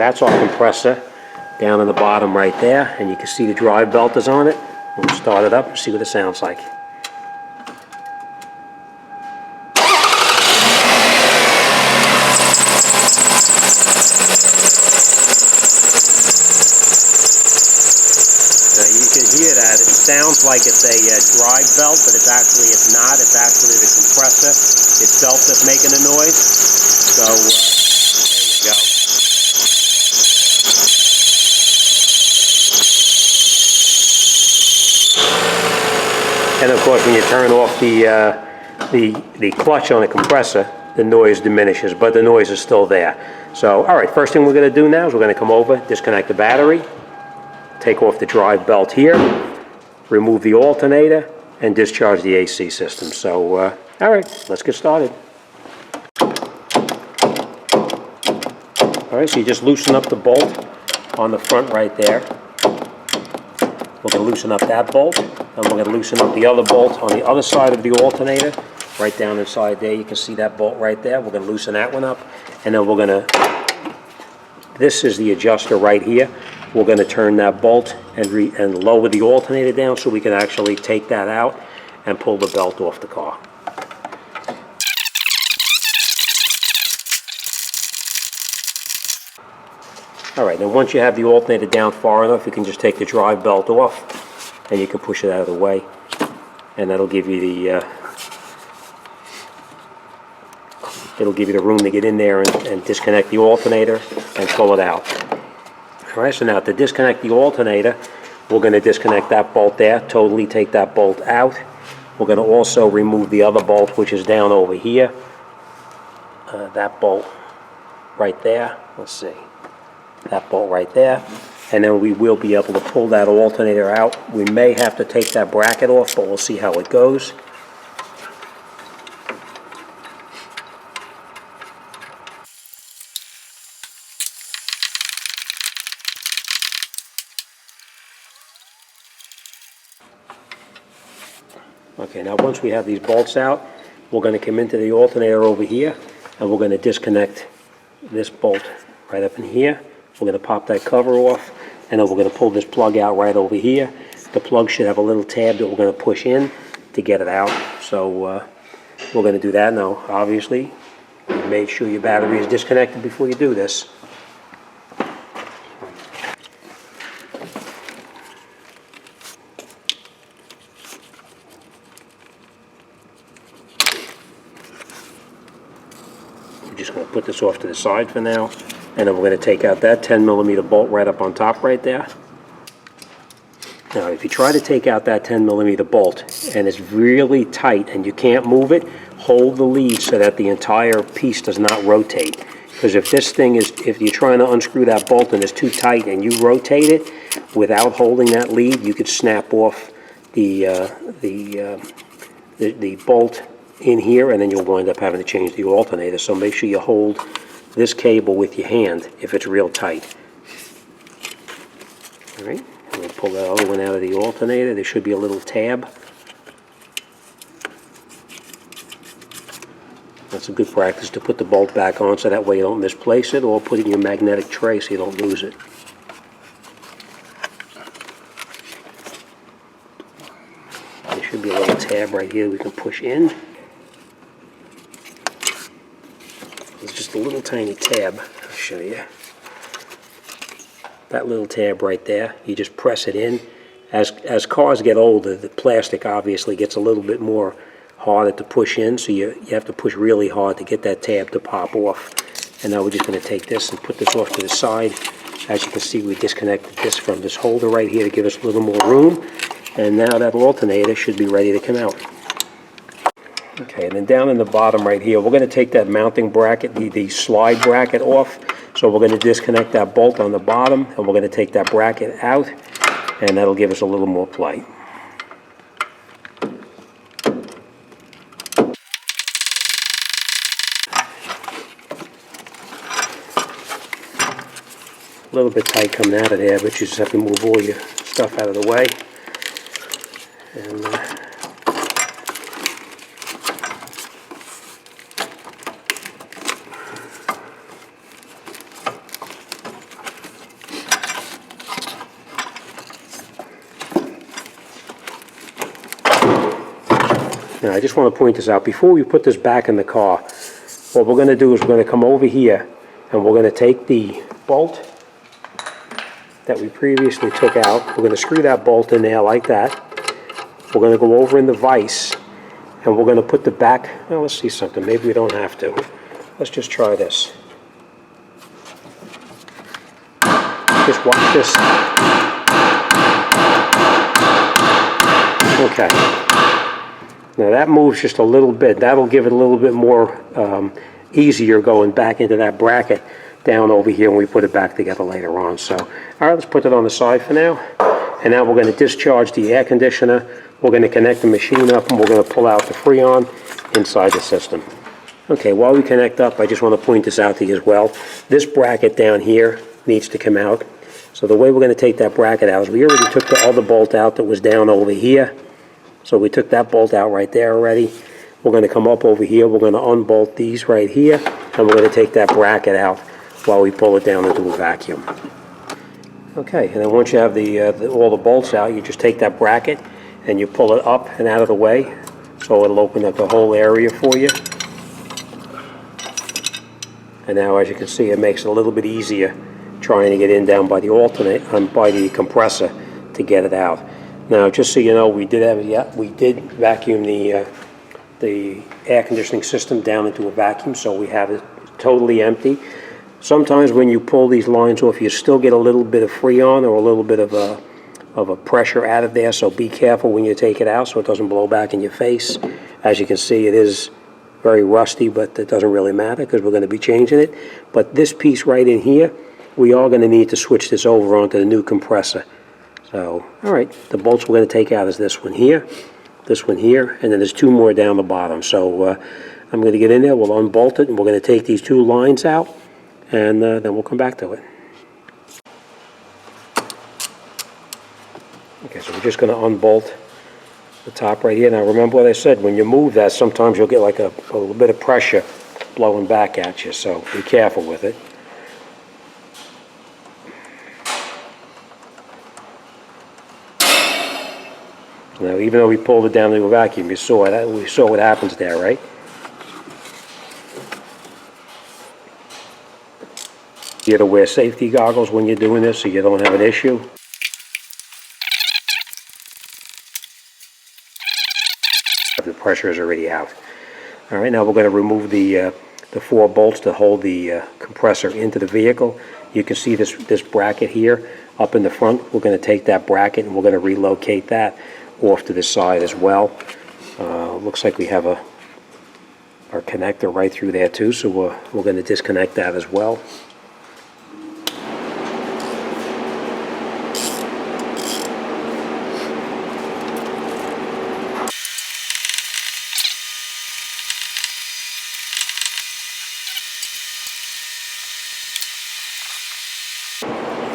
that's our compressor down in the bottom right there, and you can see the drive belt is on it. We'll start it up and see what it sounds like. Now you can hear that. It sounds like it's a drive belt, but it's not. It's actually the compressor itself that's making the noise. So there you go. And of course, when you turn off the clutch on the compressor, the noise diminishes, but the noise is still there. So, all right, first thing we're going to do now is we're going to come over, disconnect the battery, take off the drive belt here, remove the alternator, and discharge the AC system. So, all right, let's get started. All right, so you just loosen up the bolt on the front right there. We're going to loosen up that bolt, and we're going to loosen up the other bolt on the other side of the alternator, right down inside there. You can see that bolt right there. We're going to loosen that one up, and then we're going to, this is the adjuster right here. We're going to turn that bolt and lower the alternator down so we can actually take that out and pull the belt off the car. All right, then once you have the alternator down far enough, you can just take the drive belt off and you can push it out of the way, and that'll give you the it'll give you the room to get in there and disconnect the alternator and pull it out. All right, so now to disconnect the alternator, we're going to disconnect that bolt there, totally take that bolt out. We're going to also remove the other bolt, which is down over here. That bolt right there, let's see. That bolt right there, and then we will be able to pull that alternator out. We may have to take that bracket off, but we'll see how it goes. Okay, now once we have these bolts out, we're going to come into the alternator over here, and we're going to disconnect this bolt right up in here. We're going to pop that cover off, and then we're going to pull this plug out right over here. The plug should have a little tab that we're going to push in to get it out. So we're going to do that now. Obviously, make sure your battery is disconnected before you do this. We're just going to put this off to the side for now. And then we're going to take out that 10mm bolt right up on top right there. Now, if you try to take out that 10mm bolt and it's really tight and you can't move it, hold the lead so that the entire piece does not rotate. Because if this thing is, if you're trying to unscrew that bolt and it's too tight and you rotate it without holding that lead, you could snap off the bolt in here, and then you'll wind up having to change the alternator. So make sure you hold this cable with your hand if it's real tight. All right, I'm going to pull that other one out of the alternator. There should be a little tab. That's a good practice to put the bolt back on so that way you don't misplace it, or put it in your magnetic tray so you don't lose it. There should be a little tab right here we can push in. It's just a little tiny tab. I'll show you. That little tab right there, you just press it in. As cars get older, the plastic obviously gets a little bit more harder to push in, so you have to push really hard to get that tab to pop off. And now we're just going to take this and put this off to the side. As you can see, we disconnected this from this holder right here to give us a little more room. And now that alternator should be ready to come out. Okay, and then down in the bottom right here, we're going to take that mounting bracket, the slide bracket off. So we're going to disconnect that bolt on the bottom, and we're going to take that bracket out, and that'll give us a little more play. A little bit tight coming out of there, but you just have to move all your stuff out of the way. And Now I just want to point this out. Before we put this back in the car, what we're going to do is we're going to come over here and we're going to take the bolt that we previously took out. We're going to screw that bolt in there like that. We're going to go over in the vise and we're going to put the back, well, let's see something, maybe we don't have to. Let's just try this. Just watch this. Okay. Now that moves just a little bit. That'll give it a little bit more easier going back into that bracket down over here when we put it back together later on. So, all right, let's put it on the side for now. And now we're going to discharge the air conditioner. We're going to connect the machine up and we're going to pull out the Freon inside the system. Okay, while we connect up, I just want to point this out to you as well. This bracket down here needs to come out. So the way we're going to take that bracket out is we already took the other bolt out that was down over here. So we took that bolt out right there already. We're going to come up over here. We're going to unbolt these right here. And we're going to take that bracket out while we pull it down into a vacuum. Okay, and then once you have all the bolts out, you just take that bracket and you pull it up and out of the way. So it'll open up the whole area for you. And now, as you can see, it makes it a little bit easier trying to get in down by the by the compressor to get it out. Now, just so you know, we did vacuum the air conditioning system down into a vacuum, so we have it totally empty. Sometimes when you pull these lines off, you still get a little bit of Freon or a little bit of a pressure out of there, so be careful when you take it out so it doesn't blow back in your face. As you can see, it is very rusty, but it doesn't really matter because we're going to be changing it. But this piece right in here, we are going to need to switch this over onto the new compressor. So, all right, the bolts we're going to take out is this one here, and then there's two more down the bottom. So I'm going to get in there, we'll unbolt it, and we're going to take these two lines out, and then we'll come back to it. Okay, so we're just going to unbolt the top right here. Now remember what I said, when you move that, sometimes you'll get like a little bit of pressure blowing back at you, so be careful with it. Now, even though we pulled it down into a vacuum, we saw what happens there, right? You have to wear safety goggles when you're doing this so you don't have an issue. The pressure is already out. All right, now we're going to remove the 4 bolts to hold the compressor into the vehicle. You can see this bracket here up in the front. We're going to take that bracket and we're going to relocate that off to the side as well. Looks like we have our connector right through there too, so we're going to disconnect that as well.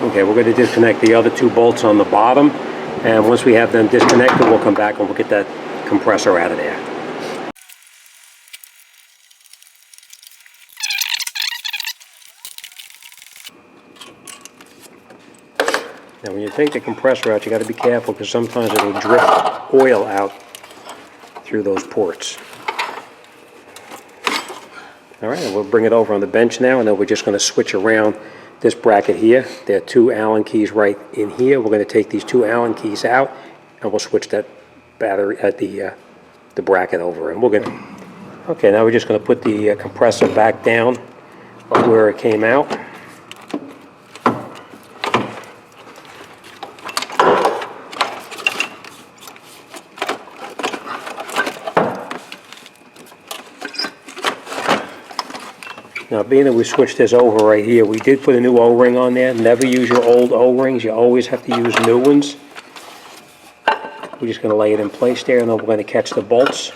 Okay, we're going to disconnect the other 2 bolts on the bottom, and once we have them disconnected, we'll come back and we'll get that compressor out of there. Now when you take the compressor out, you got to be careful because sometimes it'll drip oil out through those ports. All right, we'll bring it over on the bench now, and then we're just going to switch around this bracket here. There are 2 Allen keys right in here. We're going to take these 2 Allen keys out, and we'll switch that battery at the bracket over. And we're going to. Okay, now we're just going to put the compressor back down where it came out. Now, being that we switched this over right here, we did put a new O-ring on there. Never use your old O-rings. You always have to use new ones. We're just going to lay it in place there, and then we're going to catch the bolts.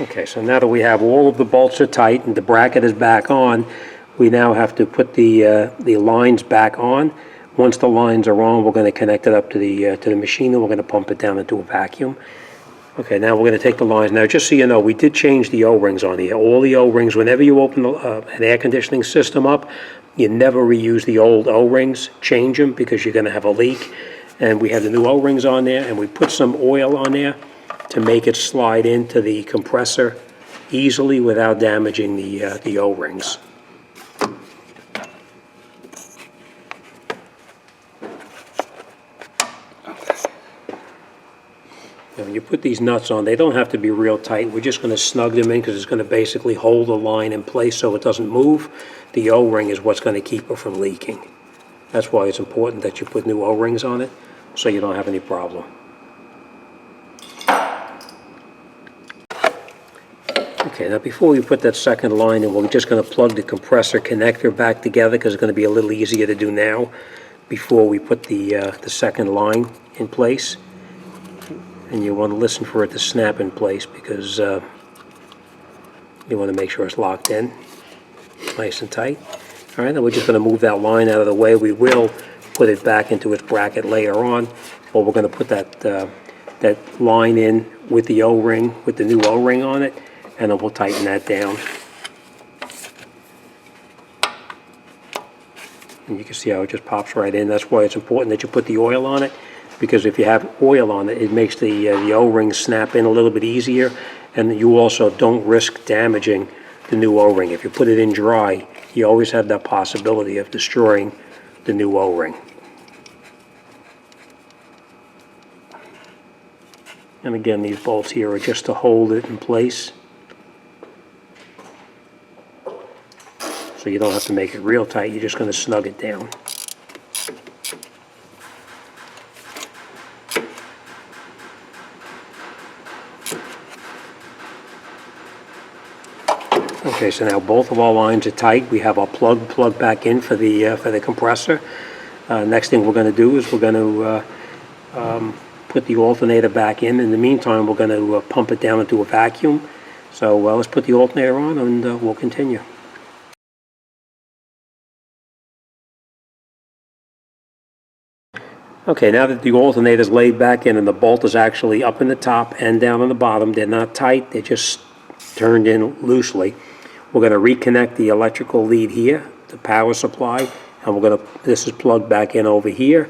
Okay, so now that we have all of the bolts are tight and the bracket is back on, we now have to put the lines back on. Once the lines are on, we're going to connect it up to the machine, and we're going to pump it down into a vacuum. Okay, now we're going to take the lines. Now, just so you know, we did change the O-rings on here. All the O-rings, whenever you open an air conditioning system up, you never reuse the old O-rings. Change them because you're going to have a leak. And we have the new O-rings on there, and we put some oil on there to make it slide into the compressor easily without damaging the O-rings. Now, when you put these nuts on, they don't have to be real tight. We're just going to snug them in because it's going to basically hold the line in place so it doesn't move. The O-ring is what's going to keep it from leaking. That's why it's important that you put new O-rings on it so you don't have any problem. Okay, now before we put that second line in, we're just going to plug the compressor connector back together because it's going to be a little easier to do now before we put the second line in place. And you want to listen for it to snap in place because you want to make sure it's locked in nice and tight. All right, now we're just going to move that line out of the way. We will put it back into its bracket later on, but we're going to put that line in with the O-ring, with the new O-ring on it, and then we'll tighten that down. And you can see how it just pops right in. That's why it's important that you put the oil on it, because if you have oil on it, it makes the O-ring snap in a little bit easier, and you also don't risk damaging the new O-ring. If you put it in dry, you always have that possibility of destroying the new O-ring. And again, these bolts here are just to hold it in place, so you don't have to make it real tight. You're just going to snug it down. Okay, so now both of our lines are tight. We have our plug back in for the compressor. Next thing we're going to do is we're going to put the alternator back in. In the meantime, we're going to pump it down into a vacuum. So let's put the alternator on and we'll continue. Okay, now that the alternator is laid back in and the bolt is actually up in the top and down on the bottom, they're not tight, they're just turned in loosely. We're going to reconnect the electrical lead here, the power supply, and this is plugged back in over here.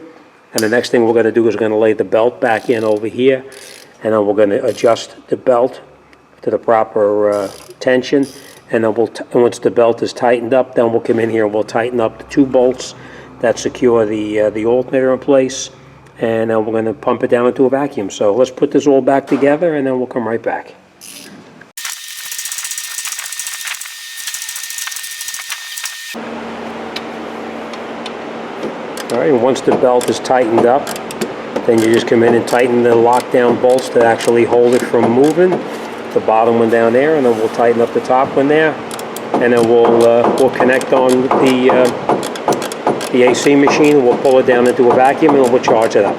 And the next thing we're going to do is we're going to lay the belt back in over here, and then we're going to adjust the belt to the proper tension. And then once the belt is tightened up, then we'll come in here and we'll tighten up the two bolts that secure the alternator in place, and then we're going to pump it down into a vacuum. So let's put this all back together and then we'll come right back. All right, and once the belt is tightened up, then you just come in and tighten the lockdown bolts that actually hold it from moving. The bottom one down there, and then we'll tighten up the top one there, and then we'll connect on the AC machine. We'll pull it down into a vacuum and we'll charge it up.